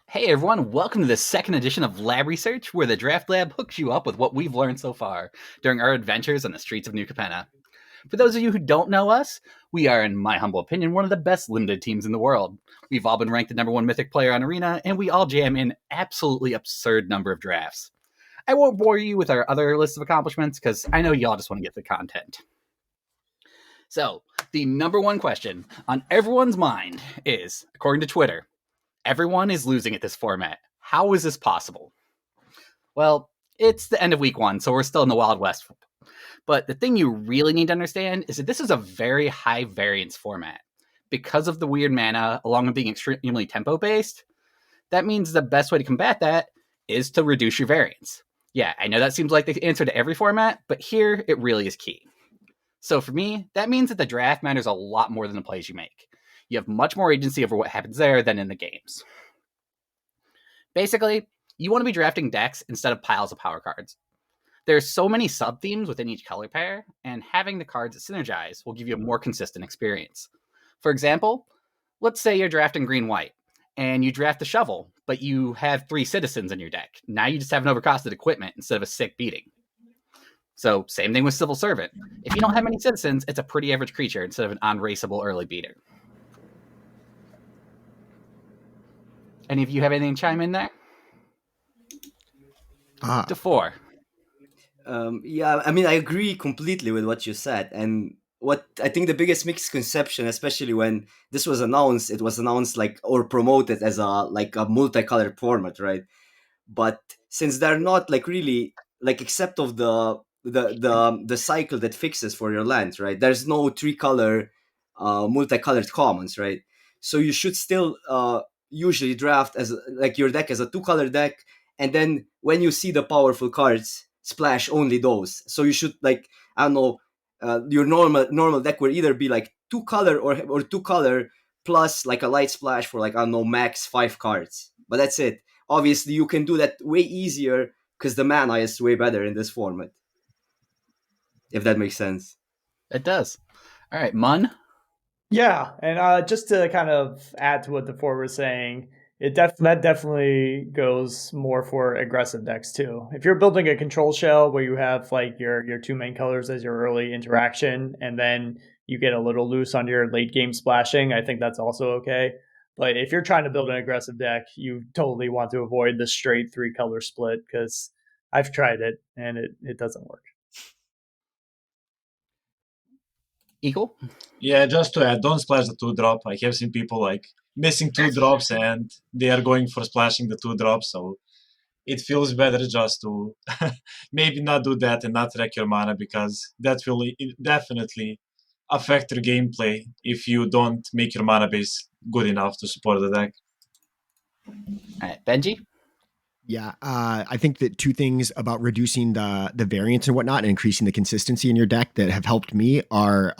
Hey everyone, welcome to the second edition of Lab Research, where the Draft Lab hooks you up with what we've learned so far during our adventures on the streets of New Capenna. For those of you who don't know us, we are, in my humble opinion, one of the best limited teams in the world. We've all been ranked the number one mythic player on Arena, and we all jam in absolutely absurd number of drafts. I won't bore you with our other list of accomplishments, because I know y'all just want to get the content. So, the number one question on everyone's mind is, according to Twitter, everyone is losing at this format. How is this possible? Well, it's the end of week one, so we're still in the Wild West. But the thing you really need to understand is that this is a very high variance format. Because of the weird mana, along with being extremely tempo based, that means the best way to combat that is to reduce your variance. Yeah, I know that seems like the answer to every format, but here it really is key. So for me, that means that the draft matters a lot more than the plays you make. You have much more agency over what happens there than in the games. Basically, you want to be drafting decks instead of piles of power cards. There's so many sub-themes within each color pair, and having the cards that synergize will give you a more consistent experience. For example, let's say you're drafting green-white, and you draft the shovel, but you have 3 citizens in your deck. Now you just have an overcosted equipment instead of a sick beating. So, same thing with Civil Servant. If you don't have many citizens, it's a pretty average creature instead of an unraceable early beater. Any of you have anything to chime in there? To 4. Yeah, I mean, I agree completely with what you said. And what I think the biggest misconception, especially when this was announced, it was announced like or promoted as a multicolored format, right? But since they're not like really like except of the cycle that fixes for your lands, right? There's no 3 color multicolored commons, right? So you should still usually draft as like your deck as a 2 color deck, and then when you see the powerful cards, splash only those. So you should like, I don't know, your normal deck will either be like 2 color or 2 color plus like a light splash for like, I don't know, max 5 cards, but that's it. Obviously you can do that way easier because the mana is way better in this format, if that makes sense. It does. All right, Mun. Yeah, and just to kind of add to what the four was saying, that definitely goes more for aggressive decks too. If you're building a control shell where you have like your 2 main colors as your early interaction, and then you get a little loose on your late game splashing, I think that's also okay. But if you're trying to build an aggressive deck, you totally want to avoid the straight 3 color split because I've tried it and it doesn't work. Eagle. Yeah, just to add, don't splash the 2 drop. I have seen people like missing 2 drops and they are going for splashing the 2 drops. So it feels better just to maybe not do that and not wreck your mana, because that will definitely affect your gameplay if you don't make your mana base good enough to support the deck. All right, Benji. Yeah, I think that 2 things about reducing the variance and whatnot and increasing the consistency in your deck that have helped me are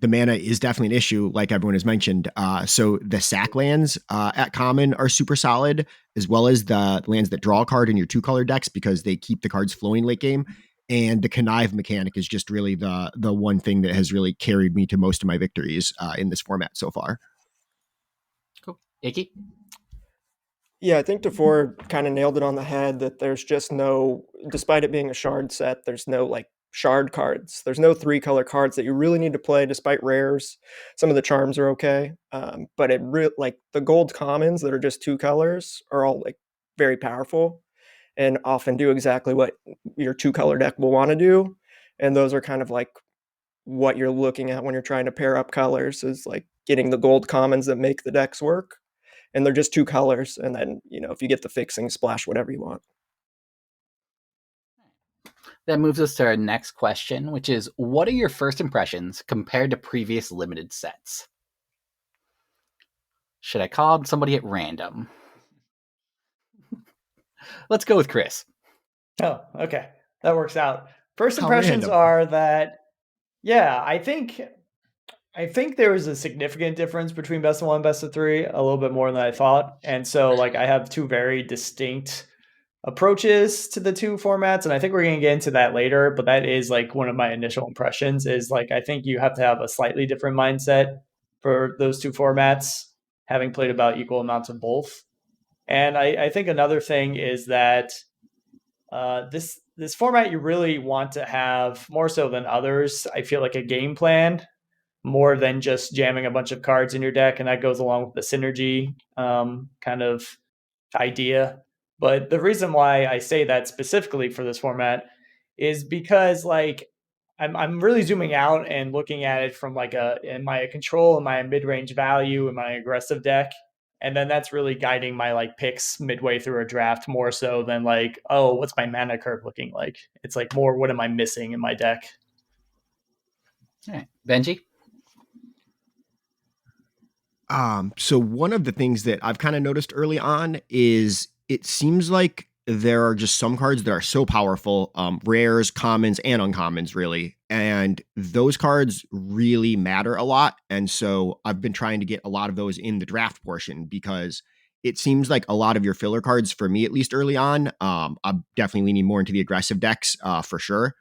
the mana is definitely an issue, like everyone has mentioned. So the sack lands at common are super solid, as well as the lands that draw a card in your 2-color decks because they keep the cards flowing late game. And the connive mechanic is just really the one thing that has really carried me to most of my victories in this format so far. Cool. Icky. Yeah, I think DeFore kind of nailed it on the head that there's just no, despite it being a shard set, there's no like shard cards. There's no 3-color cards that you really need to play despite rares. Some of the charms are okay. But it really, like the gold commons that are just 2 colors are all like very powerful and often do exactly what your 2-color deck will want to do. And those are kind of like what you're looking at when you're trying to pair up colors, is like getting the gold commons that make the decks work. And they're just 2 colors. And then, if you get the fixing, splash whatever you want. That moves us to our next question, which is, what are your first impressions compared to previous limited sets? Should I call somebody at random? Let's go with Chris. Oh, okay. That works out. First impressions are that, yeah, I think there was a significant difference between best of 1 and best of 3, a little bit more than I thought. And so like I have 2 very distinct approaches to the 2 formats, and I think we're going to get into that later, but that is like one of my initial impressions is like I think you have to have a slightly different mindset for those 2 formats. having played about equal amounts of both. And I think another thing is that this format you really want to have more so than others. I feel like a game plan more than just jamming a bunch of cards in your deck, and that goes along with the synergy kind of idea. But the reason why I say that specifically for this format is because like I'm really zooming out and looking at it from like am I a control, am I a mid range value, am I an aggressive deck, and then that's really guiding my like picks midway through a draft more so than like, oh, what's my mana curve looking like. It's like more what am I missing in my deck. All right, Benji. So one of the things that I've kind of noticed early on is it seems like there are just some cards that are so powerful, rares, commons, and uncommons, really. And those cards really matter a lot. And so I've been trying to get a lot of those in the draft portion because it seems like a lot of your filler cards, for me at least early on, I'm definitely leaning more into the aggressive decks for sure,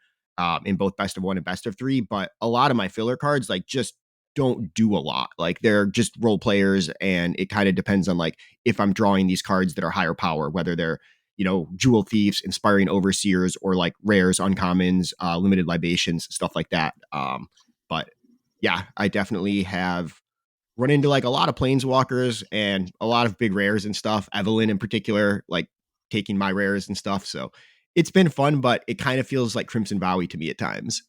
in both best of one and best of three. But a lot of my filler cards, like, just don't do a lot. Like, they're just role players, and it kind of depends on like if I'm drawing these cards that are higher power, whether they're, you know, jewel thieves, inspiring overseers, or like rares, uncommons, limited libations, stuff like that. But yeah, I definitely have run into like a lot of planeswalkers and a lot of big rares and stuff. Evelyn in particular, like taking my rares and stuff. So it's been fun, but it kind of feels like Crimson Volley to me at times.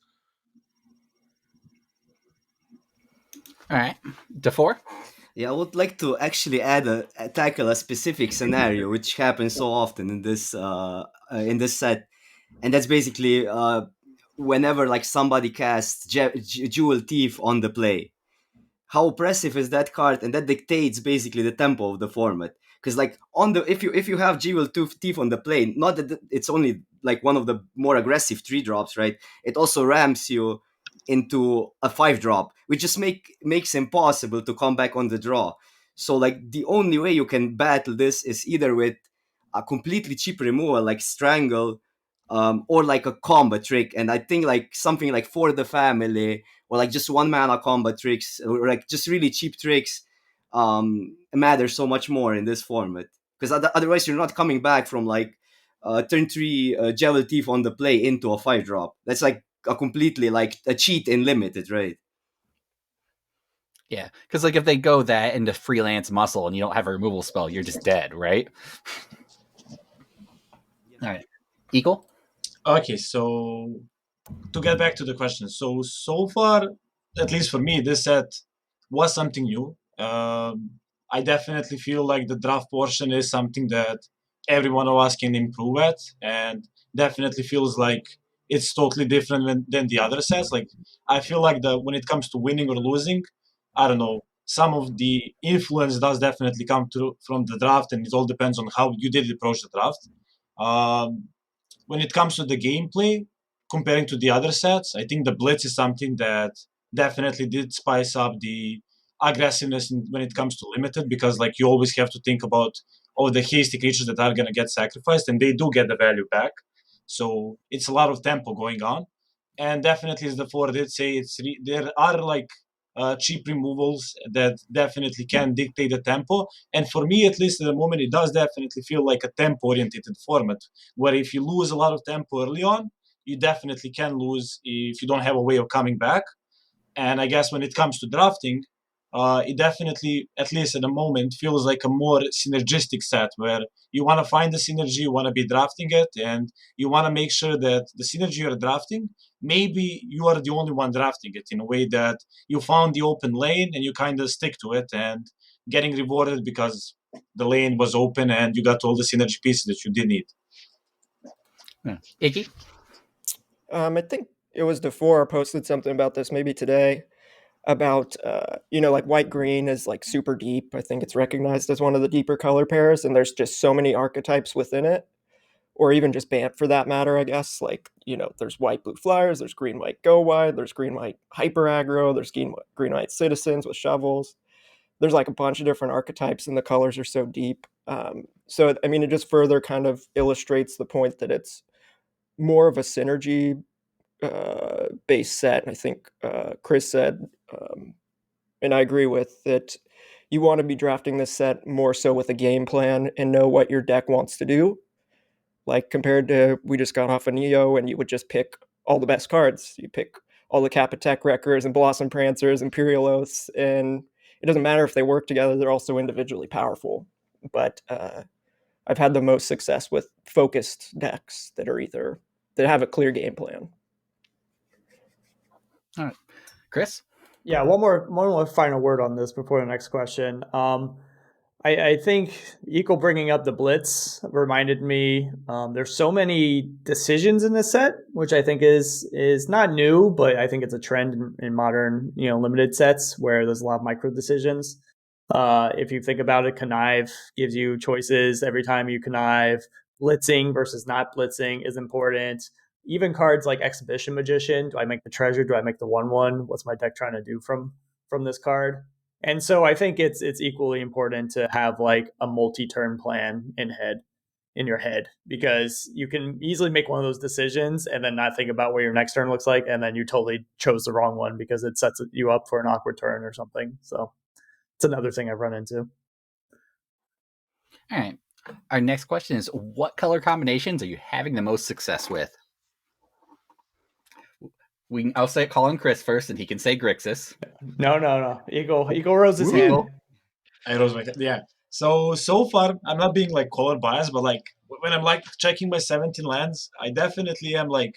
All right, DeFore. Yeah, I would like to actually tackle a specific scenario which happens so often in this set, and that's basically whenever like somebody casts Jewel Thief on the play. How oppressive is that card, and that dictates basically the tempo of the format. Because like on the if you have Jewel Thief on the play, not that it's only like one of the more aggressive 3 drops, right? It also ramps you into a 5 drop, which just makes impossible to come back on the draw. So like the only way you can battle this is either with a completely cheap removal like Strangle, or like a combat trick. And I think like something like For the Family, or like just 1 mana combat tricks, or like just really cheap tricks, matter so much more in this format. Because otherwise you're not coming back from like turn 3 Jewel Thief on the play into a 5 drop. That's like a completely like a cheat in limited, right? Yeah, because like if they go that into freelance muscle and you don't have a removal spell, you're just dead, right? All right, Eagle. Okay, so to get back to the question, so far, at least for me, this set was something new. I definitely feel like the draft portion is something that every one of us can improve at, and definitely feels like it's totally different than the other sets. Like, I feel like the when it comes to winning or losing, I don't know. Some of the influence does definitely come from the draft, and it all depends on how you did approach the draft. Um, when it comes to the gameplay, comparing to the other sets, I think the Blitz is something that definitely did spice up the aggressiveness when it comes to limited, because like you always have to think about all the hasty creatures that are going to get sacrificed, and they do get the value back. So it's a lot of tempo going on, and definitely, as the four did say, there are like cheap removals that definitely can dictate the tempo. And for me, at least at the moment, it does definitely feel like a tempo-oriented format, where if you lose a lot of tempo early on, you definitely can lose if you don't have a way of coming back. And I guess when it comes to drafting, it definitely, at least at the moment, feels like a more synergistic set where you want to find the synergy, you want to be drafting it, and you want to make sure that the synergy you're drafting, maybe you are the only one drafting it in a way that you found the open lane and you kind of stick to it and getting rewarded because the lane was open and you got all the synergy pieces that you did need. Yeah. Iggy. I think it was DeFore posted something about this maybe today about like white green is like super deep. I think it's recognized as one of the deeper color pairs, and there's just so many archetypes within it, or even just BAMP for that matter. I guess like there's white blue flyers, there's green white go wide, there's green white hyper aggro, there's green white citizens with shovels. There's like a bunch of different archetypes, and the colors are so deep. So I mean, it just further kind of illustrates the point that it's more of a synergy base set. And I think Chris said, and I agree with that. you want to be drafting this set more so with a game plan and know what your deck wants to do. Like compared to we just got off a Neo and you would just pick all the best cards. You pick all the Capitech Wreckers and Blossom Prancers, Imperial Oaths, and it doesn't matter if they work together, they're also individually powerful. But I've had the most success with focused decks that are either that have a clear game plan. All right, Chris. Yeah, one more final word on this before the next question. I think Eco bringing up the Blitz reminded me. There's so many decisions in this set, which I think is not new, but I think it's a trend in modern limited sets where there's a lot of micro decisions. If you think about it, connive gives you choices every time you connive. Blitzing versus not blitzing is important. Even cards like Exhibition Magician. Do I make the treasure? Do I make the 1/1? What's my deck trying to do from this card? And so I think it's equally important to have like a multi-turn plan in your head, because you can easily make one of those decisions and then not think about what your next turn looks like, and then you totally chose the wrong one because it sets you up for an awkward turn or something. So it's another thing I've run into. All right. Our next question is, what color combinations are you having the most success with? I'll say call on Chris first, and he can say Grixis. No. Eagle rose his hand. I rose my hand. Yeah. So far, I'm not being like color biased, but like when I'm like checking my 17 lands, I definitely am like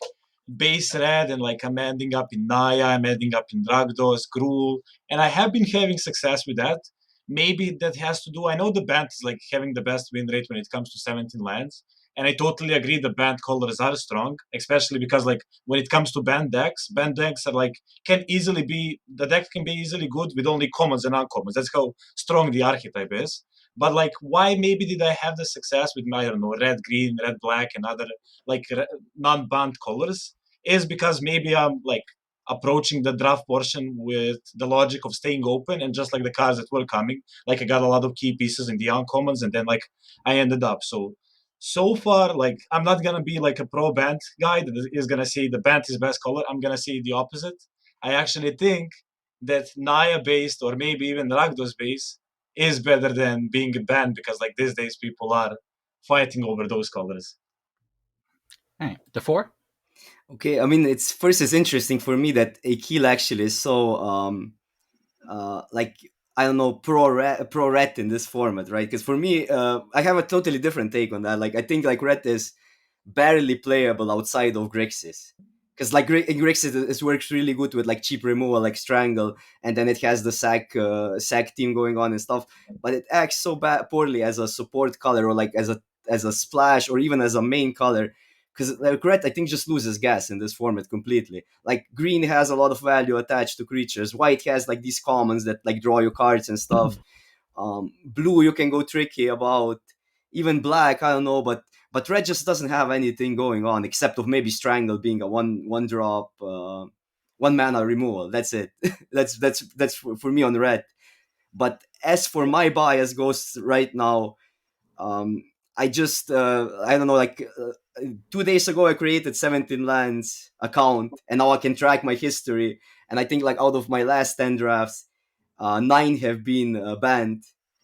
base red, and like I'm ending up in Naya, I'm ending up in Dragdos, Gruul, and I have been having success with that. Maybe that has to do. I know the band is like having the best win rate when it comes to 17 lands, and I totally agree the band colors are strong, especially because like when it comes to band decks are like can easily be the deck can be easily good with only commons and uncommons. That's how strong the archetype is. But like, why maybe did I have the success with my, I don't know, red, green, red, black, and other like non-band colors? Is because maybe I'm like approaching the draft portion with the logic of staying open and just like the cards that were coming. Like I got a lot of key pieces in the uncommons, and then like I ended up so far, like I'm not gonna be like a pro band guy that is gonna say the band is best color. I'm gonna say the opposite. I actually think that Naya based or maybe even Rakdos based is better than being a band, because like these days people are fighting over those colors. All right, DeFore. Okay, I mean, it's interesting for me that Akil actually is so like I don't know pro ret in this format, right? Because for me, I have a totally different take on that. Like I think like ret is barely playable outside of Grixis. Because like in Grixis, it works really good with like cheap removal, like Strangle, and then it has the sack team going on and stuff. But it acts so poorly as a support color, or like as a splash, or even as a main color. Because like red, I think, just loses gas in this format completely. Like green has a lot of value attached to creatures. White has like these commons that like draw you cards and stuff. Blue you can go tricky about. Even black, I don't know, but red just doesn't have anything going on except of maybe Strangle being a one drop, 1 mana removal. That's it. that's for me on red. But as for my bias goes right now, um, I just I don't know, like 2 days ago I created 17 lands account, and now I can track my history. And I think like out of my last 10 drafts, 9 have been banned,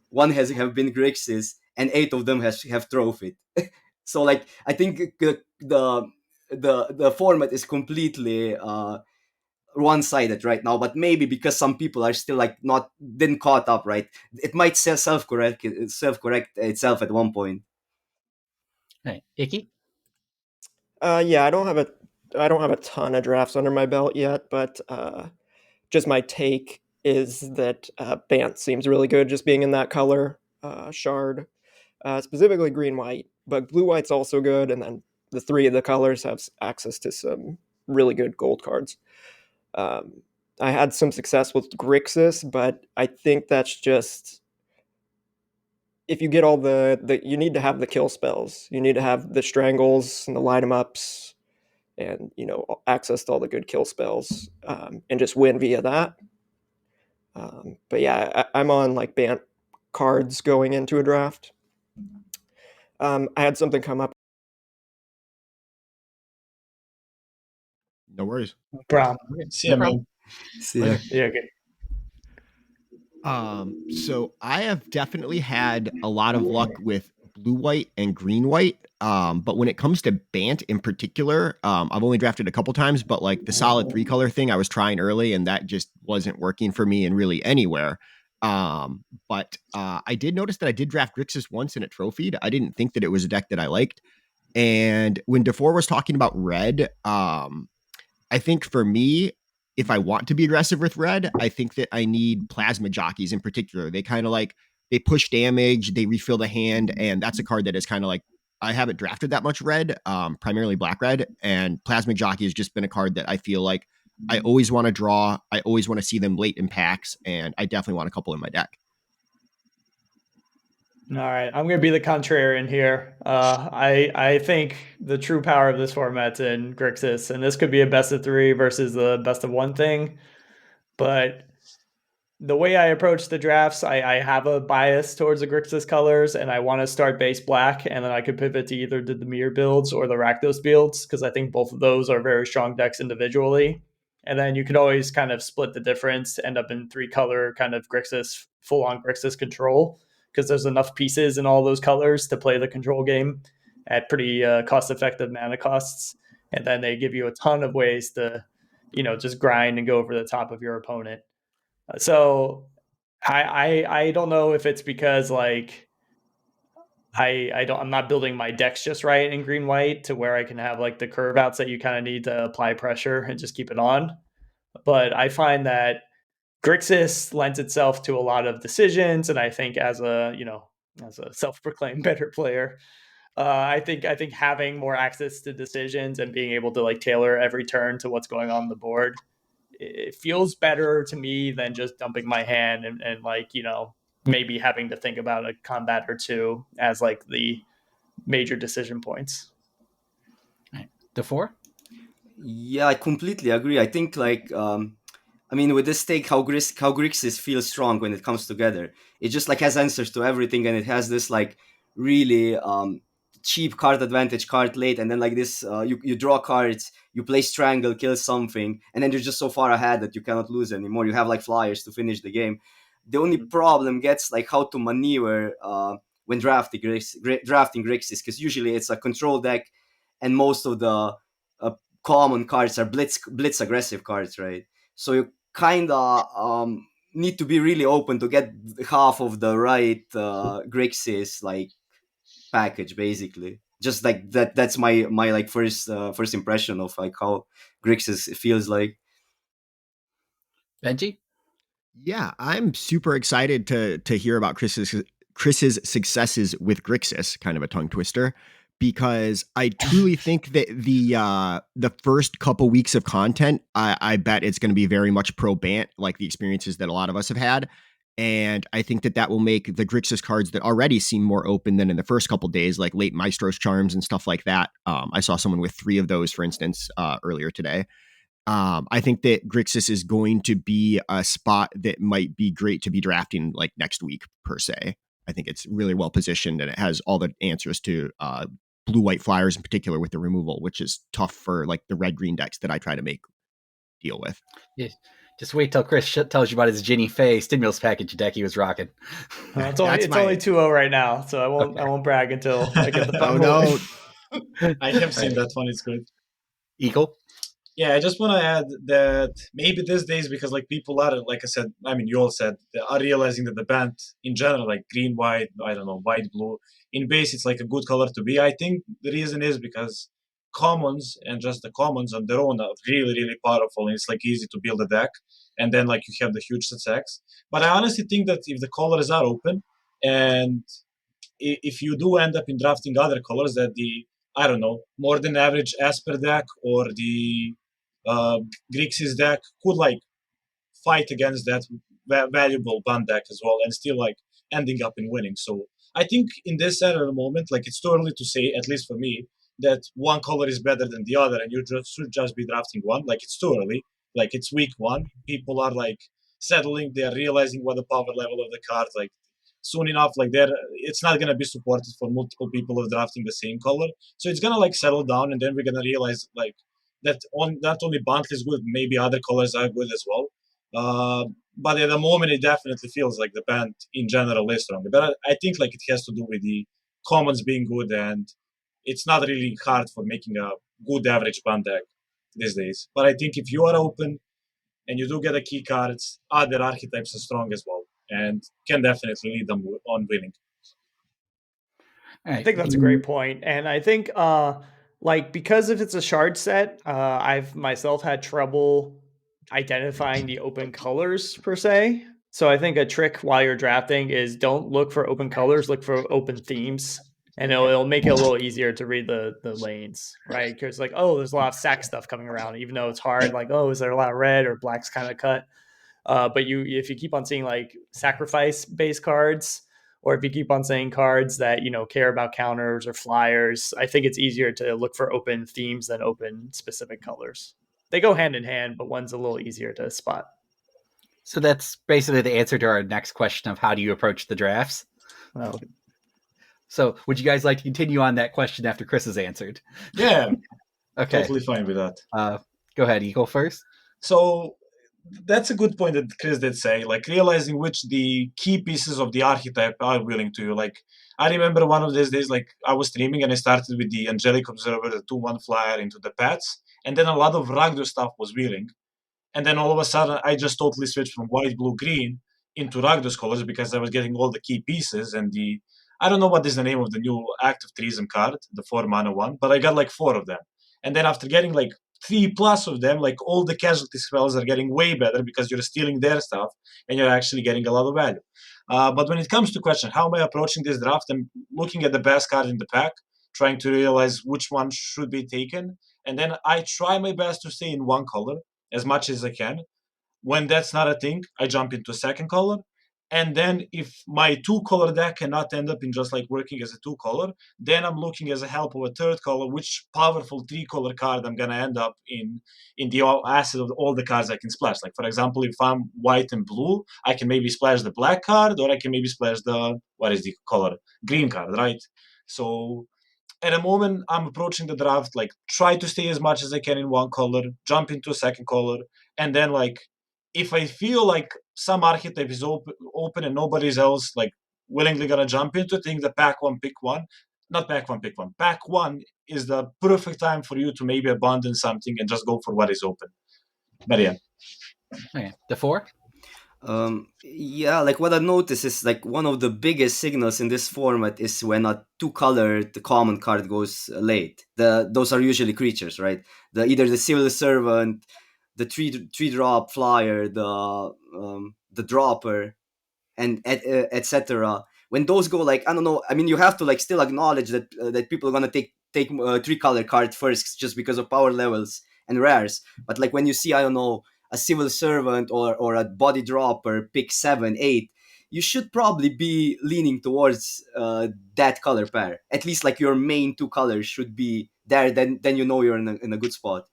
one has have been Grixis, and 8 of them have trophied. So like I think the format is completely one-sided right now. But maybe because some people are still like not didn't caught up, right? It might self-correct itself at one point. Hey, Icky. Yeah, I don't have a ton of drafts under my belt yet, but just my take is that Bant seems really good just being in that color shard, specifically green white, but blue white's also good, and then the three of the colors have access to some really good gold cards. Um, I had some success with Grixis, but I think that's just if you get all the you need to have the kill spells, you need to have the strangles and the light 'em ups, and access to all the good kill spells, and just win via that. But yeah, I'm on like Bant cards going into a draft. I had something come up. No worries. No problem. See ya, man. So, yeah. Yeah, okay. So I have definitely had a lot of luck with blue white and green white. But when it comes to Bant in particular, I've only drafted a couple times, but like the solid 3 color thing I was trying early and that just wasn't working for me in really anywhere. But I did notice that I did draft Grixis once in a trophied. I didn't think that it was a deck that I liked. And when DeFore was talking about red, I think for me, if I want to be aggressive with red, I think that I need plasma jockeys in particular. They kind of like they push damage, they refill the hand, and that's a card that is kind of like I haven't drafted that much red, primarily black red, and plasma jockey has just been a card that I feel like I always want to draw. I always want to see them late in packs, and I definitely want a couple in my deck. All right, I'm gonna be the contrarian here. I think the true power of this format's in Grixis, and this could be a best of 3 versus the best of 1 thing. But the way I approach the drafts, I have a bias towards the Grixis colors, and I want to start base black, and then I could pivot to either the Demir builds or the Rakdos builds, because I think both of those are very strong decks individually. And then you can always kind of split the difference, end up in 3 color kind of Grixis, full on Grixis control, because there's enough pieces in all those colors to play the control game at pretty cost effective mana costs. And then they give you a ton of ways to, just grind and go over the top of your opponent. So I don't know if it's because like I'm not building my decks just right in green white to where I can have like the curve outs that you kind of need to apply pressure and just keep it on. But I find that Grixis lends itself to a lot of decisions, and I think as a self-proclaimed better player, I think having more access to decisions and being able to like tailor every turn to what's going on the board, it feels better to me than just dumping my hand and like maybe having to think about a combat or two as like the major decision points. Right. DeFore? Yeah, I completely agree. I think like I mean, with this take, how Grixis feels strong when it comes together. It just like has answers to everything, and it has this like really cheap card advantage card late, and then like this, you draw cards, you play Strangle, kill something, and then you're just so far ahead that you cannot lose anymore. You have like flyers to finish the game. The only problem gets like how to maneuver when drafting Grixis, because usually it's a control deck, and most of the common cards are blitz aggressive cards, right? So you kind of need to be really open to get half of the right Grixis like package, basically. Just like that. That's my like first impression of like how Grixis feels like. Benji? Yeah, I'm super excited to hear about Chris's successes with Grixis, kind of a tongue twister, because I truly think that the first couple weeks of content, I bet it's going to be very much pro Bant, like the experiences that a lot of us have had. And I think that that will make the Grixis cards that already seem more open than in the first couple days, like late Maestro's Charms and stuff like that. I saw someone with 3 of those, for instance, earlier today. I think that Grixis is going to be a spot that might be great to be drafting like next week per se. I think it's really well positioned and it has all the answers to blue white flyers in particular with the removal, which is tough for like the red green decks that I try to make deal with. Yeah. Just wait till Chris tells you about his Ginny Fey stimulus package deck he was rocking. It's only 2-0 right now, so I won't brag until I get the final. I have seen that one. It's good. Eagle? Yeah, I just want to add that maybe these days, because like people are, like I said, I mean, you all said, they are realizing that the band in general, like green, white, I don't know, white, blue, in base, it's like a good color to be. I think the reason is because commons and just the commons on their own are really, really powerful, and it's like easy to build a deck, and then like you have the huge attacks. But I honestly think that if the colors are open, and if you do end up in drafting other colors, that the I don't know, more than average Asper deck or the uh, Grixis deck could like fight against that valuable band deck as well, and still like ending up in winning. So I think in this at the moment, like it's too early to say, at least for me, that one color is better than the other, and you should just be drafting one. Like it's too early. Like it's week 1. People are like settling. They are realizing what the power level of the card. Like soon enough, like it's not gonna be supported for multiple people of drafting the same color. So it's gonna like settle down, and then we're gonna realize like that on not only Bantley is good, maybe other colors are good as well. but at the moment it definitely feels like the band in general is stronger. But I think like it has to do with the commons being good, and it's not really hard for making a good average band deck these days. But I think if you are open and you do get a key cards, other archetypes are strong as well and can definitely lead them on winning. All I right. think that's a great point. And I think like because if it's a shard set, I've myself had trouble identifying the open colors per se. So I think a trick while you're drafting is don't look for open colors, look for open themes. And it'll make it a little easier to read the lanes, right? Because like, oh, there's a lot of sack stuff coming around, even though it's hard. Like, oh, is there a lot of red or black's kind of cut? But if you keep on seeing like sacrifice based cards, or if you keep on saying cards that care about counters or flyers, I think it's easier to look for open themes than open specific colors. They go hand in hand, but one's a little easier to spot. So that's basically the answer to our next question of how do you approach the drafts? Well, So would you guys like to continue on that question after Chris has answered? Yeah, Okay. totally fine with that. Go ahead, Eagle first. So that's a good point that Chris did say, like realizing which the key pieces of the archetype are willing to you. Like I remember one of these days, like I was streaming and I started with the Angelic Observer, the 2/1 flyer into the pets, and then a lot of Ragdo stuff was wheeling. And then all of a sudden I just totally switched from white, blue, green into Ragdos colors because I was getting all the key pieces and the I don't know what is the name of the new active Treason card, the 4 mana one, but I got like 4 of them. And then after getting like 3+ of them, like all the casualty spells are getting way better because you're stealing their stuff and you're actually getting a lot of value. But when it comes to question, how am I approaching this draft? I'm looking at the best card in the pack, trying to realize which one should be taken. And then I try my best to stay in one color as much as I can. When that's not a thing, I jump into second color. And then if my 2-color deck cannot end up in just like working as a 2-color, then I'm looking as a help of a third color, which powerful 3-color card I'm gonna end up in the asset of all the cards I can splash. Like for example, if I'm white and blue, I can maybe splash the black card, or I can maybe splash the what is the color? Green card, right? So at the moment I'm approaching the draft, like try to stay as much as I can in one color, jump into a second color, and then like if I feel like some archetype is open and nobody's else like willingly gonna jump into, think the pack one pick one, not pack one pick one. Pack one is the perfect time for you to maybe abandon something and just go for what is open. But yeah. Okay. The 4? Yeah, like what I noticed is like one of the biggest signals in this format is when a 2-colored common card goes late. Those are usually creatures, right? Either the Civil Servant, the three drop flyer, the dropper, and etc. When those go, like I don't know, I mean you have to like still acknowledge that people are gonna take 3-color card first just because of power levels and rares. But like when you see, I don't know, a Civil Servant or a Body Dropper pick 7-8, you should probably be leaning towards that color pair. At least like your main 2 colors should be there. Then you know you're in a good spot.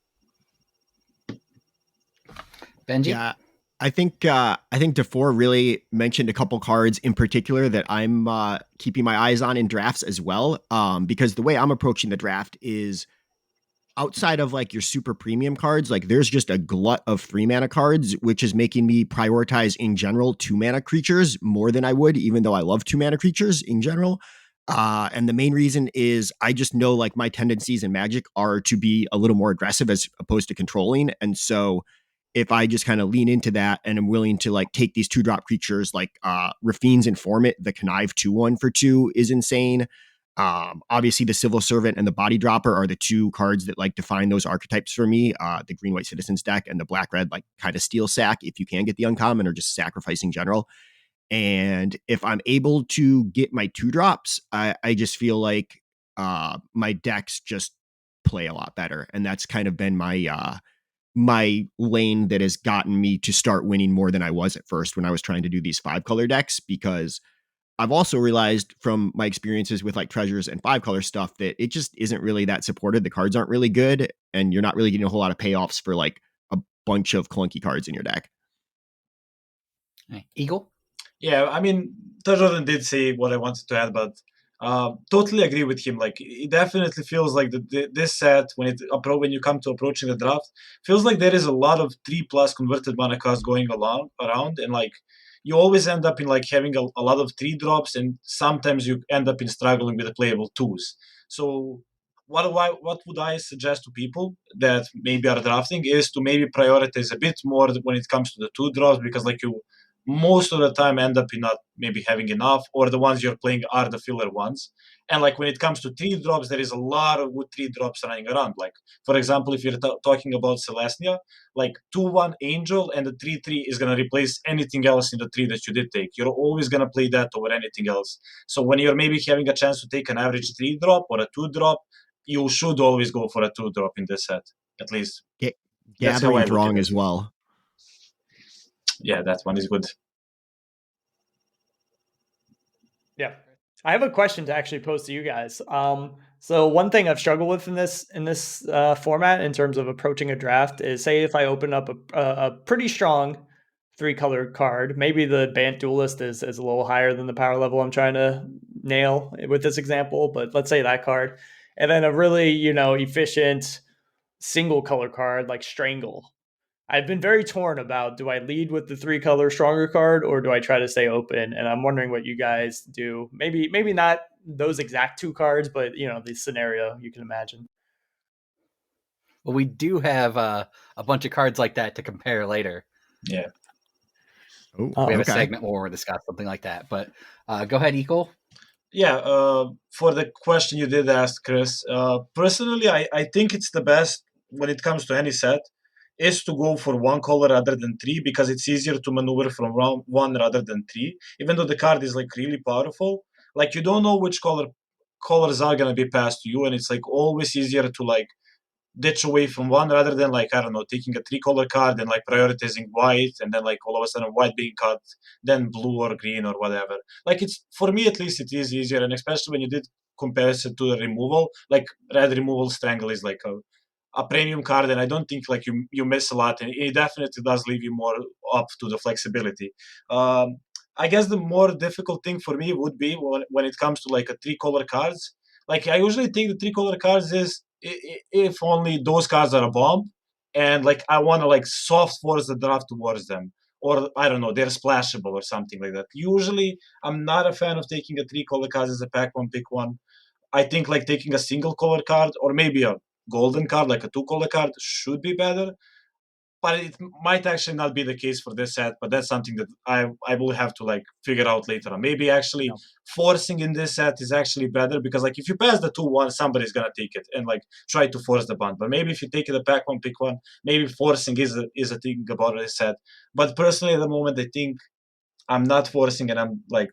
Benji? Yeah, I think DeFore really mentioned a couple cards in particular that I'm keeping my eyes on in drafts as well. Because the way I'm approaching the draft is outside of like your super premium cards, like there's just a glut of 3-mana cards, which is making me prioritize in general 2-mana creatures more than I would, even though I love 2-mana creatures in general. And the main reason is I just know like my tendencies in Magic are to be a little more aggressive as opposed to controlling. And so if I just kind of lean into that and I'm willing to like take these 2-drop creatures like Rafine's Informant, the Connive 2/1 for 2 is insane. Obviously the Civil Servant and the Body Dropper are the 2 cards that like define those archetypes for me. The Green White Citizens deck and the Black Red like kind of steal sack if you can get the uncommon or just sacrificing general. And if I'm able to get my 2-drops, I just feel like my decks just play a lot better. And that's kind of been my lane that has gotten me to start winning more than I was at first when I was trying to do these 5-color decks, because I've also realized from my experiences with like treasures and 5-color stuff that it just isn't really that supported. The cards aren't really good and you're not really getting a whole lot of payoffs for like a bunch of clunky cards in your deck. Eagle? Yeah, I mean, Jordan did say what I wanted to add, but Totally agree with him. Like it definitely feels like this set when you come to approaching the draft feels like there is a lot of 3+ converted mana cards going along around, and like you always end up in like having a lot of 3 drops, and sometimes you end up in struggling with the playable 2s. So what would I suggest to people that maybe are drafting is to maybe prioritize a bit more when it comes to the 2 drops, because like you most of the time end up in not maybe having enough, or the ones you're playing are the filler ones. And like when it comes to 3 drops, there is a lot of good 3 drops running around. Like for example, if you're talking about Celestia, like 2/1 Angel and the 3/3 is gonna replace anything else in the 3 that you did take. You're always gonna play that over anything else. So when you're maybe having a chance to take an average 3 drop or a 2 drop, you should always go for a 2 drop in this set. At least that's how Gathering I look at Throng it. as well. Yeah, that one is good. Yeah. I have a question to actually pose to you guys. So one thing I've struggled with in this format in terms of approaching a draft is, say if I open up a pretty strong 3-color card, maybe the Bant Duelist is a little higher than the power level I'm trying to nail with this example, but let's say that card, and then a really efficient single color card like Strangle. I've been very torn about, do I lead with the 3-color stronger card or do I try to stay open? And I'm wondering what you guys do. Maybe not those exact 2 cards, but the scenario you can imagine. Well, we do have a bunch of cards like that to compare later. Yeah. Oh, Oh, We have a okay. segment where we'll discuss something like that. But go ahead, Equal. Yeah, for the question you did ask, Chris, personally, I think it's the best when it comes to any set is to go for 1 color rather than 3, because it's easier to maneuver from round 1 rather than 3. Even though the card is like really powerful, like you don't know which colors are gonna be passed to you, and it's like always easier to like ditch away from one rather than like I don't know, taking a 3 color card and like prioritizing white, and then like all of a sudden white being cut, then blue or green or whatever. Like it's, for me at least, it is easier, and especially when you did comparison to the removal, like red removal Strangle is like a premium card, and I don't think like you miss a lot, and it definitely does leave you more up to the flexibility. I guess the more difficult thing for me would be when it comes to like a 3 color cards. Like I usually think the 3 color cards is if only those cards are a bomb, and like I want to like soft force the draft towards them, or I don't know, they're splashable or something like that. Usually, I'm not a fan of taking a 3 color cards as a pack one pick one. I think like taking a single color card or maybe a golden card, like a 2 color card, should be better. But it might actually not be the case for this set. But that's something that I will have to like figure out later on. Maybe actually No. forcing in this set is actually better, because like if you pass the 2/1, somebody's gonna take it and like try to force the bond. But maybe if you take it a pack one pick one, maybe forcing is a thing about this set. But personally, at the moment, I think I'm not forcing, and I'm like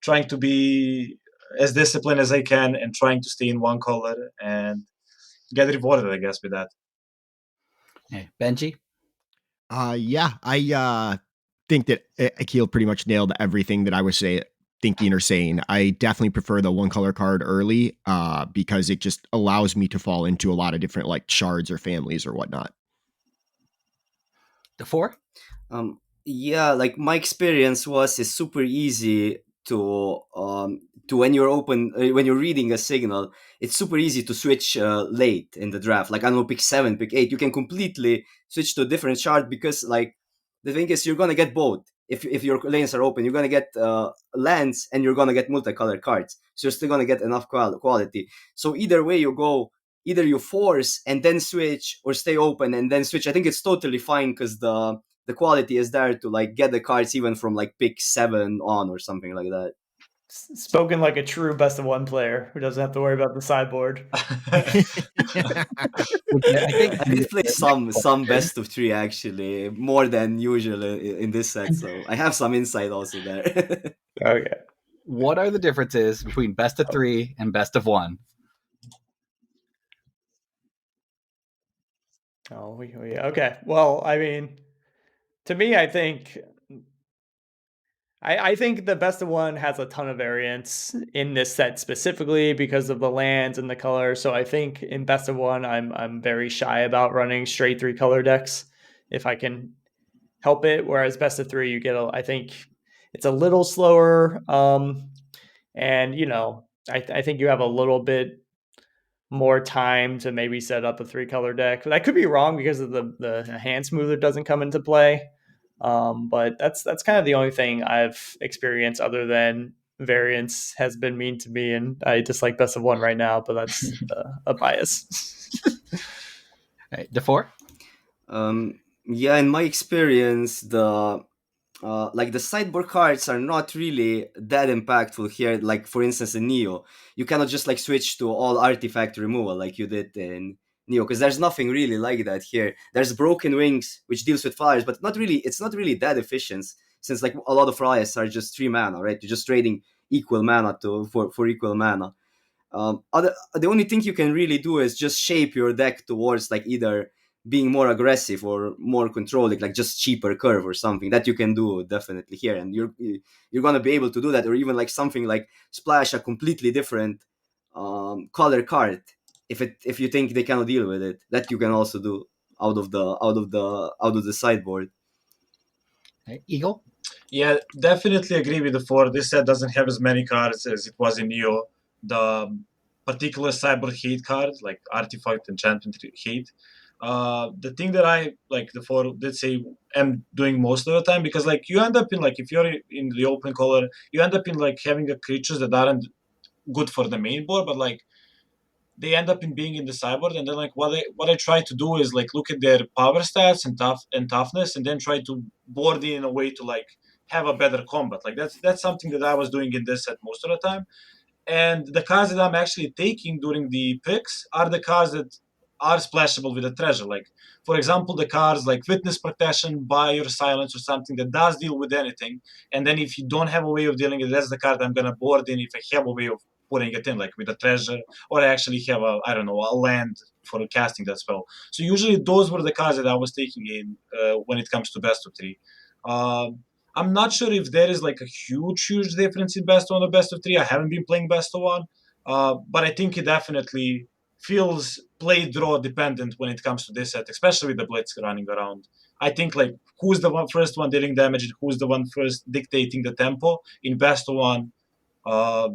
trying to be as disciplined as I can and trying to stay in 1 color and get rewarded, I guess, with that. Hey, Benji. Yeah, I think that Akil pretty much nailed everything that I was thinking or saying. I definitely prefer the 1 color card early, because it just allows me to fall into a lot of different like shards or families or whatnot. The 4? Yeah, like my experience was it's super easy to when you're open when you're reading a signal, it's super easy to switch late in the draft. Like I don't know, pick 7, pick 8, you can completely switch to a different chart, because like the thing is you're gonna get both. If your lanes are open, you're gonna get lands and you're gonna get multicolored cards, so you're still gonna get enough quality. So either way you go, either you force and then switch, or stay open and then switch. I think it's totally fine, because the quality is there to like get the cards even from like pick 7 on or something like that. Spoken like a true best of one player who doesn't have to worry about the sideboard. I think I did play some best of 3 actually, more than usual in this set, so I have some insight also there. Okay. what are the differences between best of 3 and best of 1? Oh, okay. Well, I mean, to me, I think the best of one has a ton of variance in this set specifically because of the lands and the colors. So I think in best of one, I'm very shy about running straight 3-color decks if I can help it. Whereas best of 3, I think it's a little slower. And I think you have a little bit more time to maybe set up a 3-color deck. But I could be wrong because of the hand smoother doesn't come into play. But that's kind of the only thing I've experienced other than variance has been mean to me, and I dislike best of one right now. But that's a bias. All right, DeFore? Yeah, in my experience, the like the sideboard cards are not really that impactful here. Like for instance, in Neo, you cannot just like switch to all artifact removal like you did in Neo, because there's nothing really like that here. There's Broken Wings, which deals with flyers, but not really. It's not really that efficient, since like a lot of flyers are just 3 mana, right? You're just trading equal mana for equal mana. The only thing you can really do is just shape your deck towards like either being more aggressive or more controlling, like just cheaper curve or something that you can do definitely here, and you're gonna be able to do that, or even like something like splash a completely different color card if you think they cannot deal with it. That you can also do out of the sideboard. All right, Eagle? Yeah, definitely agree with the four. This set doesn't have as many cards as it was in Neo. The particular cyber hate cards, like Artifact, Enchantment hate. The thing that I like the four did say am doing most of the time, because like you end up in like if you're in the open color, you end up in like having a creatures that aren't good for the main board, but like they end up in being in the sideboard, and then like what I try to do is like look at their power stats and toughness, and then try to board in a way to like have a better combat. Like that's something that I was doing in this set most of the time. And the cards that I'm actually taking during the picks are the cards that are splashable with a treasure. Like, for example, the cards like Witness Protection, Buy or Silence, or something that does deal with anything. And then if you don't have a way of dealing it, that's the card I'm going to board in if I have a way of putting it in, like with a treasure, or I actually have I don't know, a land for casting that spell. So usually those were the cards that I was taking in when it comes to best of three. I'm not sure if there is like a huge difference in best one or best of three. I haven't been playing best of one, but I think it definitely feels play draw dependent when it comes to this set, especially with the blitz running around. I think like who's the first one dealing damage and who's the one first dictating the tempo in best of one uh,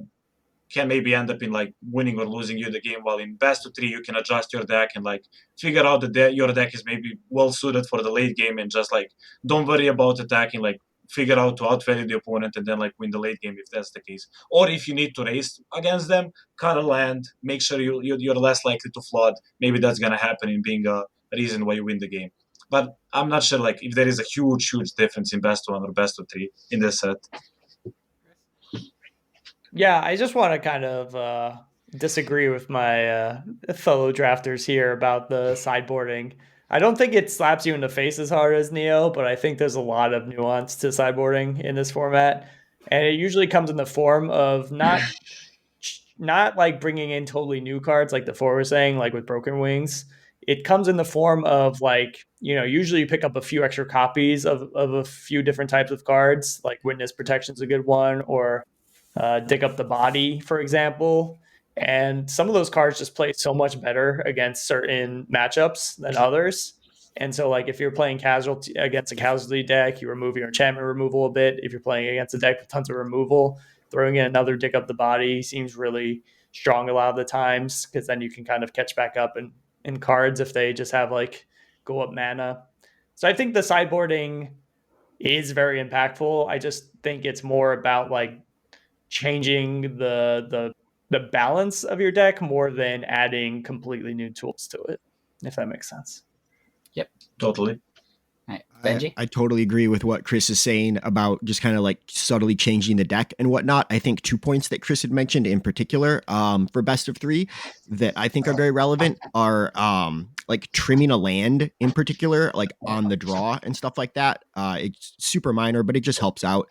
can maybe end up in like winning or losing you the game. While in best of three, you can adjust your deck and like figure out that your deck is maybe well suited for the late game, and just like don't worry about attacking. Like figure out to outvalue the opponent and then like win the late game if that's the case. Or if you need to race against them, cut a land, make sure you're less likely to flood. Maybe that's gonna happen in being a reason why you win the game. But I'm not sure like if there is a huge difference in best one or best of three in this set. Yeah, I just want to kind of disagree with my fellow drafters here about the sideboarding. I don't think it slaps you in the face as hard as Neo, but I think there's a lot of nuance to sideboarding in this format, and it usually comes in the form of not like bringing in totally new cards like the four was saying, like with Broken Wings. It comes in the form of like, usually you pick up a few extra copies of a few different types of cards, like Witness Protection's a good one, or Dig Up the Body, for example. And some of those cards just play so much better against certain matchups than others. And so, like, if you're playing casualty against a casualty deck, you remove your enchantment removal a bit. If you're playing against a deck with tons of removal, throwing in another Dig Up the Body seems really strong a lot of the times, because then you can kind of catch back up in cards if they just have like go up mana. So I think the sideboarding is very impactful. I just think it's more about like changing the balance of your deck more than adding completely new tools to it, if that makes sense. Yep. Totally. All right, Benji? I totally agree with what Chris is saying about just kind of like subtly changing the deck and whatnot. I think 2 points that Chris had mentioned in particular for best of three that I think are very relevant are like trimming a land in particular, like on the draw and stuff like that. It's super minor, but it just helps out.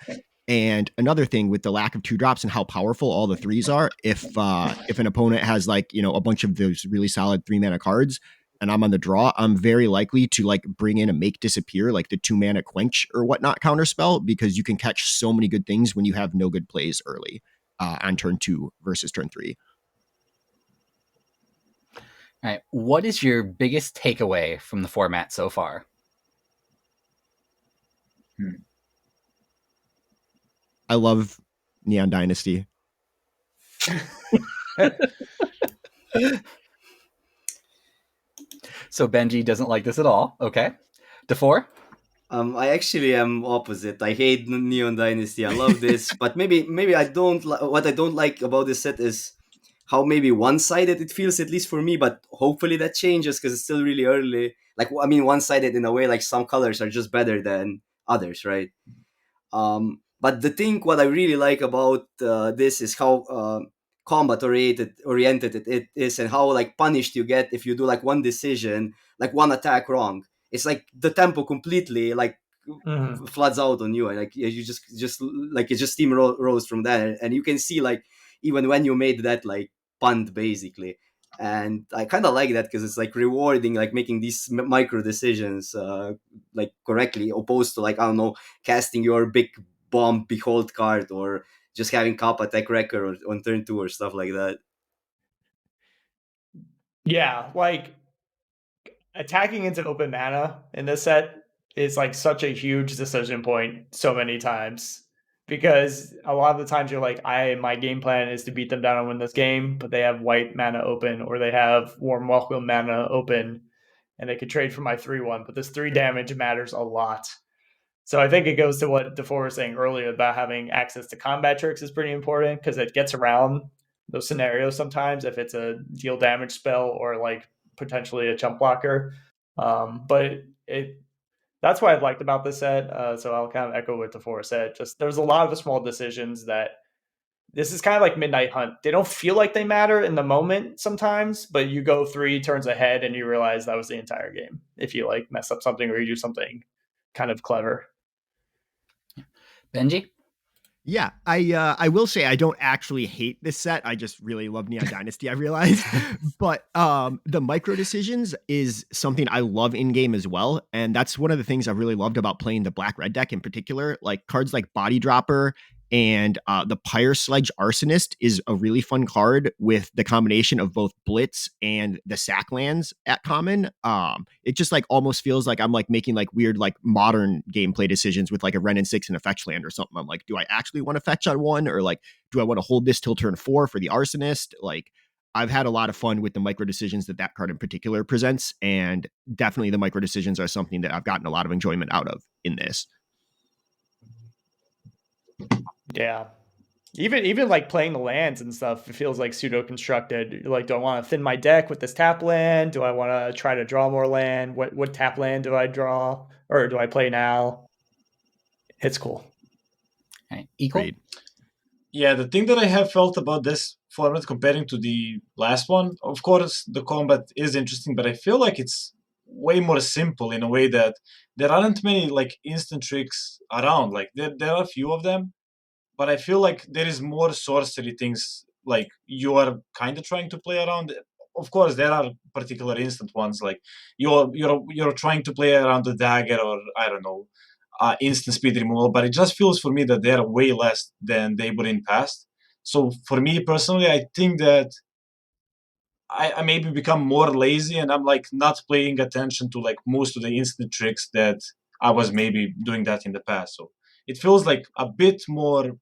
And another thing with the lack of 2-drops and how powerful all the threes are, if an opponent has like, a bunch of those really solid 3-mana cards, and I'm on the draw, I'm very likely to like bring in a Make Disappear, like the 2-mana Quench or whatnot counterspell, because you can catch so many good things when you have no good plays early on turn 2 versus turn 3. All right, what is your biggest takeaway from the format so far? I love Neon Dynasty. So Benji doesn't like this at all. Okay. DeFore? I actually am opposite. I hate Neon Dynasty. I love this, but maybe I don't. What I don't like about this set is how maybe one-sided it feels, at least for me. But hopefully that changes because it's still really early. Like, I mean, one-sided in a way, like some colors are just better than others, right? But the thing, what I really like about this is how combat oriented it is, and how like punished you get if you do like one decision, like one attack wrong. It's like the tempo completely like floods out on you, and like you just like it just steamrolls from there, and you can see like even when you made that like punt basically. And I kind of like that because it's like rewarding, like making these micro decisions like correctly, opposed to like, I don't know, casting your big bomb behold card, or just having Kappa attack wrecker on turn 2 or stuff like that. Yeah, like attacking into open mana in this set is like such a huge decision point so many times, because a lot of the times you're like, my game plan is to beat them down and win this game, but they have white mana open, or they have warm welcome mana open, and they could trade for my 3/1, but this 3 damage matters a lot. So I think it goes to what DeFore was saying earlier about having access to combat tricks is pretty important, because it gets around those scenarios sometimes if it's a deal damage spell or like potentially a chump blocker. But that's what I've liked about this set. So I'll kind of echo what DeFore said. Just there's a lot of the small decisions that this is kind of like Midnight Hunt. They don't feel like they matter in the moment sometimes, but you go 3 turns ahead and you realize that was the entire game if you like mess up something or you do something kind of clever. Benji? Yeah, I will say I don't actually hate this set. I just really love Neon Dynasty, I realized. But the micro decisions is something I love in game as well, and that's one of the things I really loved about playing the black red deck in particular. Like cards like Body Dropper and the Pyre Sledge Arsonist is a really fun card with the combination of both Blitz and the sack lands at common. It just like almost feels like I'm like making like weird like modern gameplay decisions with like a Wrenn and 6 and a fetch land or something. I'm like, do I actually want to fetch on one, or like do I want to hold this till turn 4 for the Arsonist? Like I've had a lot of fun with the micro decisions that card in particular presents, and definitely the micro decisions are something that I've gotten a lot of enjoyment out of in this. Yeah. Even like playing the lands and stuff, it feels like pseudo constructed. You're like, do I want to thin my deck with this tap land? Do I want to try to draw more land? What tap land do I draw, or do I play now? It's cool. All right. Equal? Great. Yeah, the thing that I have felt about this format comparing to the last one, of course, the combat is interesting, but I feel like it's way more simple in a way that there aren't many like instant tricks around. Like there are a few of them, but I feel like there is more sorcery things like you are kind of trying to play around. Of course, there are particular instant ones like you're trying to play around the dagger, or I don't know, instant speed removal. But it just feels for me that they are way less than they were in past. So for me personally, I think that I maybe become more lazy, and I'm like not paying attention to like most of the instant tricks that I was maybe doing that in the past. So it feels like a bit more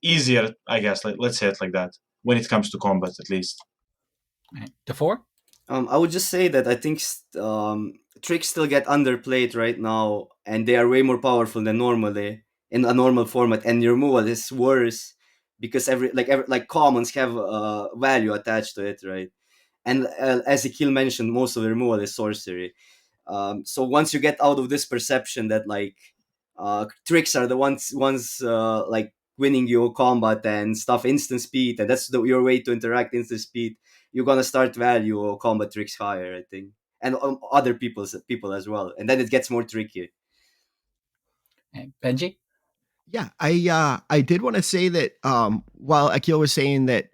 easier, I guess. Like let's say it like that when it comes to combat, at least. All right. DeFore? I would just say that I think tricks still get underplayed right now, and they are way more powerful than normally in a normal format. And your removal is worse because every commons have value attached to it, right? And as Akil mentioned, most of the removal is sorcery. So once you get out of this perception that like tricks are the ones like winning your combat and stuff, instant speed, and that's your way to interact instant speed, you're gonna start value or combat tricks higher, I think, and other people as well, and then it gets more tricky. All right. Benji? Yeah, I did want to say that while Akil was saying that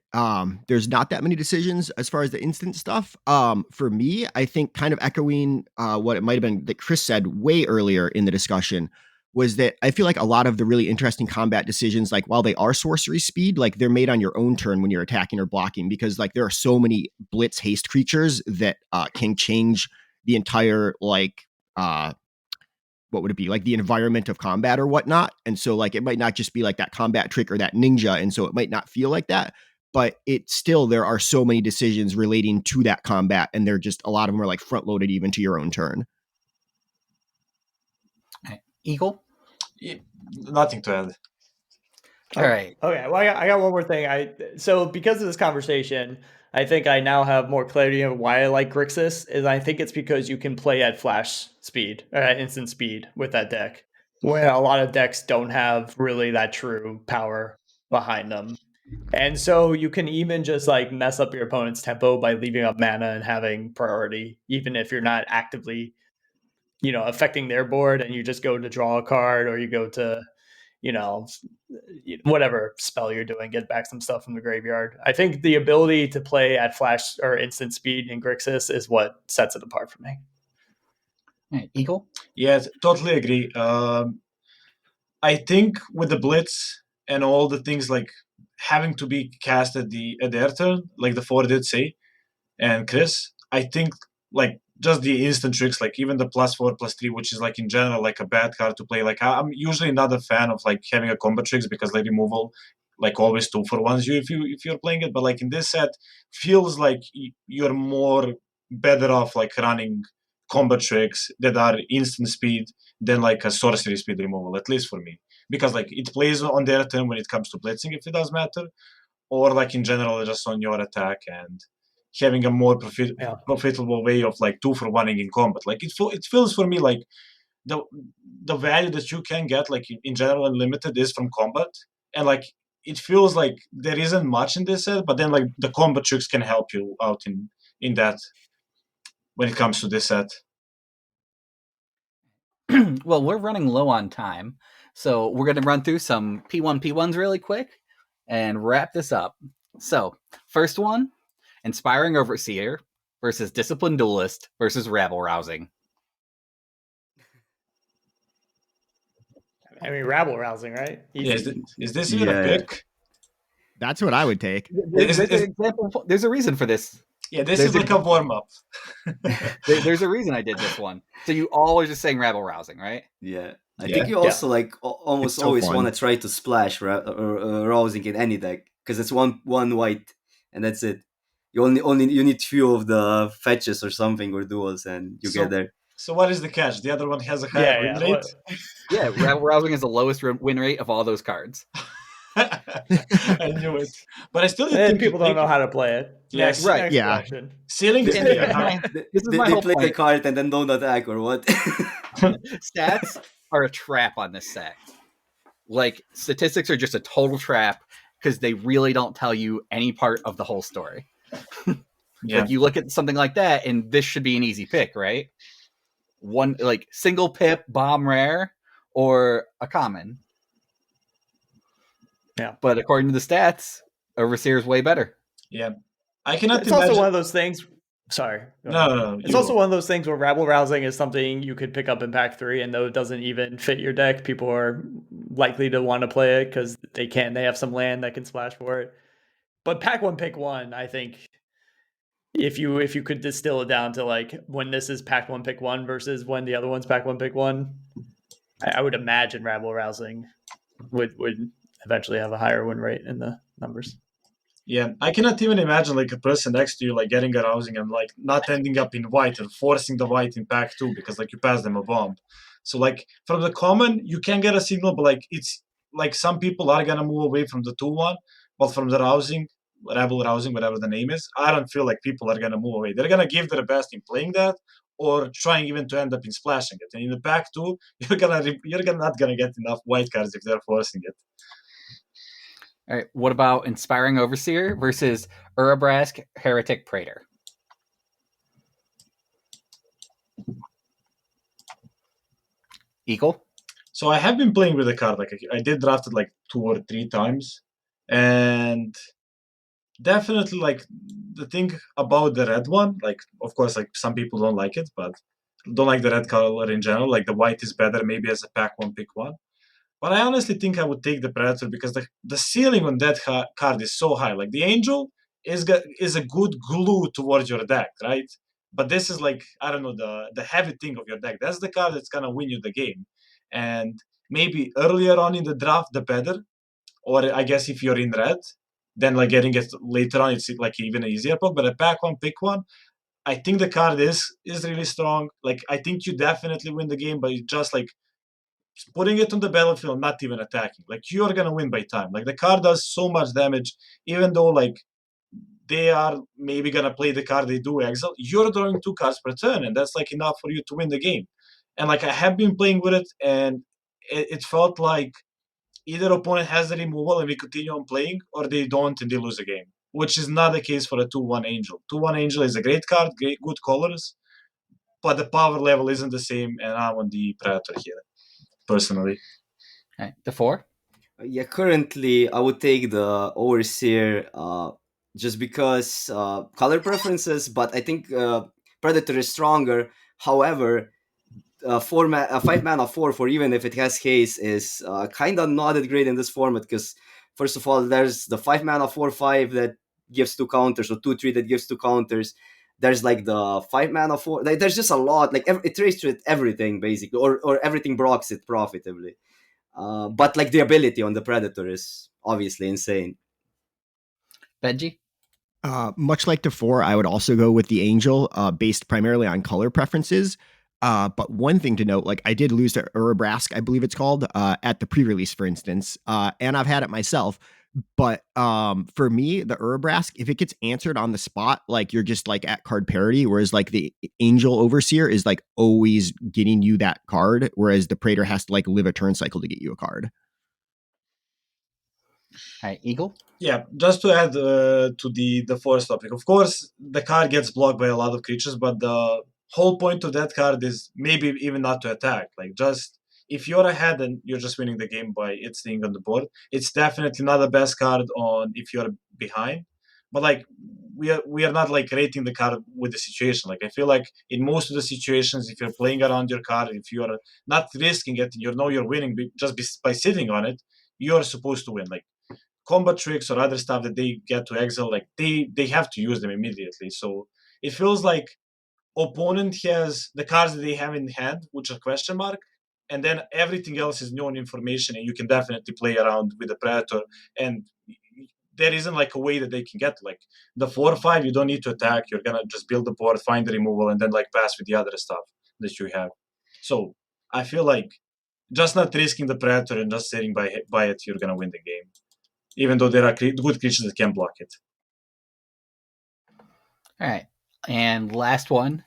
there's not that many decisions as far as the instant stuff, for me, I think kind of echoing what it might have been that Chris said way earlier in the discussion was that I feel like a lot of the really interesting combat decisions, like while they are sorcery speed, like they're made on your own turn when you're attacking or blocking, because like there are so many blitz haste creatures that can change the entire like what would it be, like the environment of combat or whatnot. And so like it might not just be like that combat trick or that ninja, and so it might not feel like that, but it still, there are so many decisions relating to that combat, and they're just, a lot of them are like front loaded even to your own turn. Eagle? Nothing to add. All right. Okay, well, I got one more thing. So because of this conversation, I think I now have more clarity on why I like Grixis, and I think it's because you can play at flash speed, or at instant speed with that deck, where a lot of decks don't have really that true power behind them. And so you can even just like mess up your opponent's tempo by leaving up mana and having priority, even if you're not actively, affecting their board, and you just go to draw a card, or you go to, whatever spell you're doing, get back some stuff from the graveyard. I think the ability to play at flash or instant speed in Grixis is what sets it apart for me. All right. Eagle? Yes, totally agree. I think with the blitz and all the things like having to be cast at their turn, like the four did say, and Chris, I think like just the instant tricks, like even the +4/+3, which is like in general like a bad card to play. Like I'm usually not a fan of like having a combo tricks because like removal, like always 2-for-1s you if you're playing it. But like in this set, feels like you're more better off like running combo tricks that are instant speed than like a sorcery speed removal, at least for me. Because like it plays on their turn when it comes to blitzing, if it does matter, or like in general just on your attack and having a more profitable way of like 2-for-1ing in combat. Like it feels for me like the value that you can get like in general and limited is from combat, and like it feels like there isn't much in this set, but then like the combat tricks can help you out in that when it comes to this set. Well, we're running low on time, so we're going to run through some P1P1s really quick and wrap this up. So, first one, Inspiring Overseer versus Disciplined Duelist versus Rabble Rousing. I mean, rabble rousing, right? Yeah, is this even a pick? That's what I would take. There's a reason for this. Yeah, this is like a warm-up. There's a reason I did this one. So you all are just saying rabble rousing, right? Yeah. I think you also like almost so always fun. want to try to splash rousing in any deck because it's one white and that's it. You you need few of the fetches or something or duels and you get there. So what is the catch? The other one has a higher win rate? Yeah, rabble rousing is the lowest win rate of all those cards. I knew it, but I still didn't And think people don't know how to play it. Yes, right. Next Yeah. question. Ceiling is pretty high. This is my They whole play the point. card and then don't attack or what? Stats are a trap on this set. Like, statistics are just a total trap because they really don't tell you any part of the whole story. Yeah. Like, you look at something like that, and this should be an easy pick, right? One, like, single pip, bomb rare, or a common. Yeah. But according to the stats, Overseer is way better. Yeah. I cannot It's imagine. also one of those things. Sorry. No. It's also one of those things where rabble rousing is something you could pick up in pack 3, and though it doesn't even fit your deck, people are likely to want to play it because they have some land that can splash for it. But pack 1 pick 1, I think if you could distill it down to like when this is pack 1 pick 1 versus when the other one's pack 1 pick 1, I would imagine rabble rousing would eventually have a higher win rate in the numbers. Yeah, I cannot even imagine like a person next to you like getting a rousing and like not ending up in white and forcing the white in pack 2 because like you pass them a bomb. So like from the common you can get a signal, but like it's like some people are gonna move away from the 2/1, but from the rousing, rabble rousing, whatever the name is, I don't feel like people are gonna move away. They're gonna give their best in playing that or trying even to end up in splashing it. And in the pack 2, you're not gonna get enough white cards if they're forcing it. All right, what about Inspiring Overseer versus Urabrask Heretic Praetor? Eagle? So I have been playing with the card. Like I did draft it like 2 or 3 times, and definitely like the thing about the red one. Like of course, like some people don't like it, but don't like the red color in general. Like the white is better, maybe as a pack 1 pick 1. But I honestly think I would take the Predator because the ceiling on that card is so high. Like the Angel is a good glue towards your deck, right? But this is like, I don't know, the heavy thing of your deck. That's the card that's going to win you the game. And maybe earlier on in the draft, the better. Or I guess if you're in red, then like getting it later on, it's like even an easier poke. But a pack one, pick one, I think the card is really strong. Like I think you definitely win the game, but you just like putting it on the battlefield, not even attacking. Like you're gonna win by time. Like the card does so much damage, even though like they are maybe gonna play the card they do exile. You're drawing 2 cards per turn, and that's like enough for you to win the game. And like I have been playing with it, and it felt like either opponent has the removal and we continue on playing, or they don't and they lose a game. Which is not the case for a 2-1 Angel. 2-1 Angel is a great card, great good colors, but the power level isn't the same, and I'm on the Predator here, personally. All right, DeFore? Yeah, currently I would take the Overseer just because color preferences, but I think Predator is stronger. However, 5 mana 4 even if it has haste is kind of not that great in this format because first of all there's the 5 mana 4/5 that gives 2 counters, or 2/3 that gives 2 counters. There's like the 5 mana 4, like there's just a lot, like it trades with everything basically, or everything blocks it profitably. But like the ability on the Predator is obviously insane. Benji? Much like before, I would also go with the Angel, based primarily on color preferences. But one thing to note, like I did lose to Urabrask, I believe it's called, at the pre-release, for instance, and I've had it myself. But for me, the Urabrask, if it gets answered on the spot, like you're just like at card parity, whereas like the Angel Overseer is like always getting you that card, whereas the Praetor has to like live a turn cycle to get you a card. All right, Eagle? Yeah, just to add to the force topic. Of course, the card gets blocked by a lot of creatures, but the whole point of that card is maybe even not to attack. Like just if you're ahead and you're just winning the game by it staying on the board, it's definitely not the best card on if you're behind. But like we are not like rating the card with the situation. Like I feel like in most of the situations, if you're playing around your card, if you are not risking it, and you know you're winning just by sitting on it, you're supposed to win. Like combat tricks or other stuff that they get to exile, like they have to use them immediately. So it feels like opponent has the cards that they have in hand, which are question mark, and then everything else is known information, and you can definitely play around with the Predator. And there isn't like a way that they can get like the 4 or 5. You don't need to attack. You're gonna just build the board, find the removal, and then like pass with the other stuff that you have. So I feel like just not risking the Predator and just sitting by it, you're gonna win the game, even though there are good creatures that can block it. All right. And last one,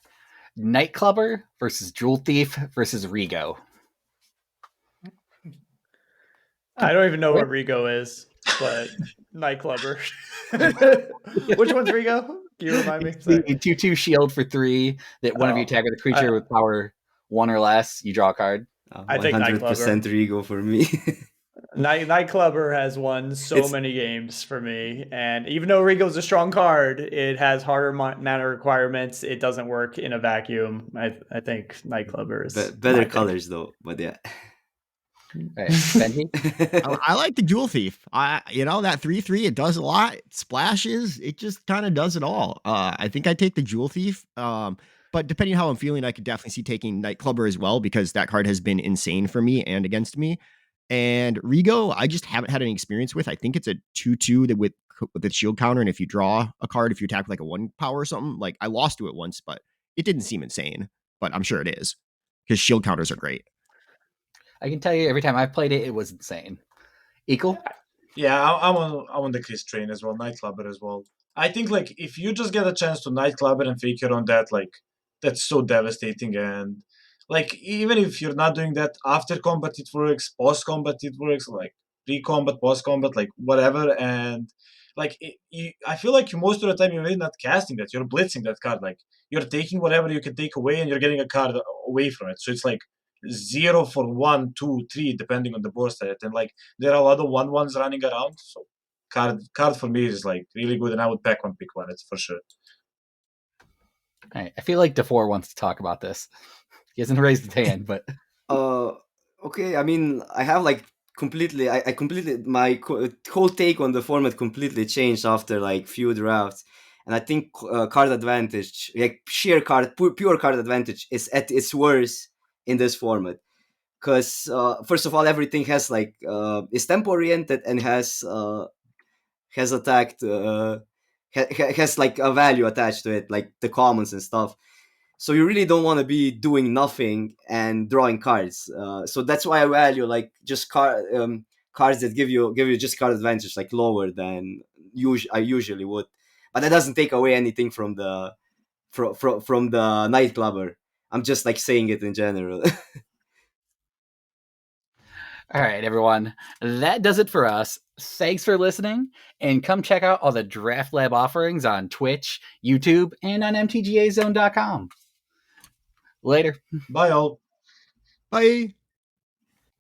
Nightclubber versus Jewel Thief versus Rigo. I don't even know what Rigo is, but Nightclubber. Which one's Rigo? Can you remind me? It's the 2/2 shield for 3 that whenever you attack with a creature with power 1 or less, you draw a card. I think 100% Nightclubber. Rigo for me. Nightclubber has won so many games for me, and even though Rigo's a strong card, it has harder mana requirements. It doesn't work in a vacuum. I think Nightclubber is Better colors though, but yeah. Right. Benji? I like the Jewel Thief. That 3/3, it does a lot. It splashes. It just kind of does it all. I think I take the Jewel Thief. But depending on how I'm feeling, I could definitely see taking Nightclubber as well, because that card has been insane for me and against me. And Rigo, I just haven't had any experience with. I think it's a 2/2 that with the shield counter, and if you draw a card, if you attack with like a 1 power or something, like I lost to it once, but it didn't seem insane. But I'm sure it is, because shield counters are great. I can tell you every time I've played it, it was insane. Equal? Yeah, I'm on the Chris train as well, Nightclubber as well. I think like if you just get a chance to Nightclubber and fake it on that, like that's so devastating. And like even if you're not doing that after combat, it works. Post combat, it works. Like pre-combat, post-combat, like whatever. And like I feel like most of the time you're really not casting that. You're blitzing that card. Like you're taking whatever you can take away, and you're getting a card away from it. So it's like 0 for 1, 2, 3, depending on the board state. And like there are a lot of 1/1s running around. So card for me is like really good, and I would pack one, pick one. It's for sure. All right. I feel like DeFore wants to talk about this. He hasn't raised his hand, but Okay. I mean, I have like completely. I completely my whole take on the format completely changed after like few drafts, and I think card advantage, like sheer pure card advantage, is at its worst in this format. Because first of all, everything has like is tempo oriented and has has attacked has like a value attached to it, like the commons and stuff. So you really don't want to be doing nothing and drawing cards. So that's why I value like just cards that give you just card advantage, like lower than I usually would. But that doesn't take away anything from the from the nightclubber. I'm just like saying it in general. All right, everyone. That does it for us. Thanks for listening, and come check out all the Draft Lab offerings on Twitch, YouTube, and on mtgazone.com. Later. Bye all. Bye.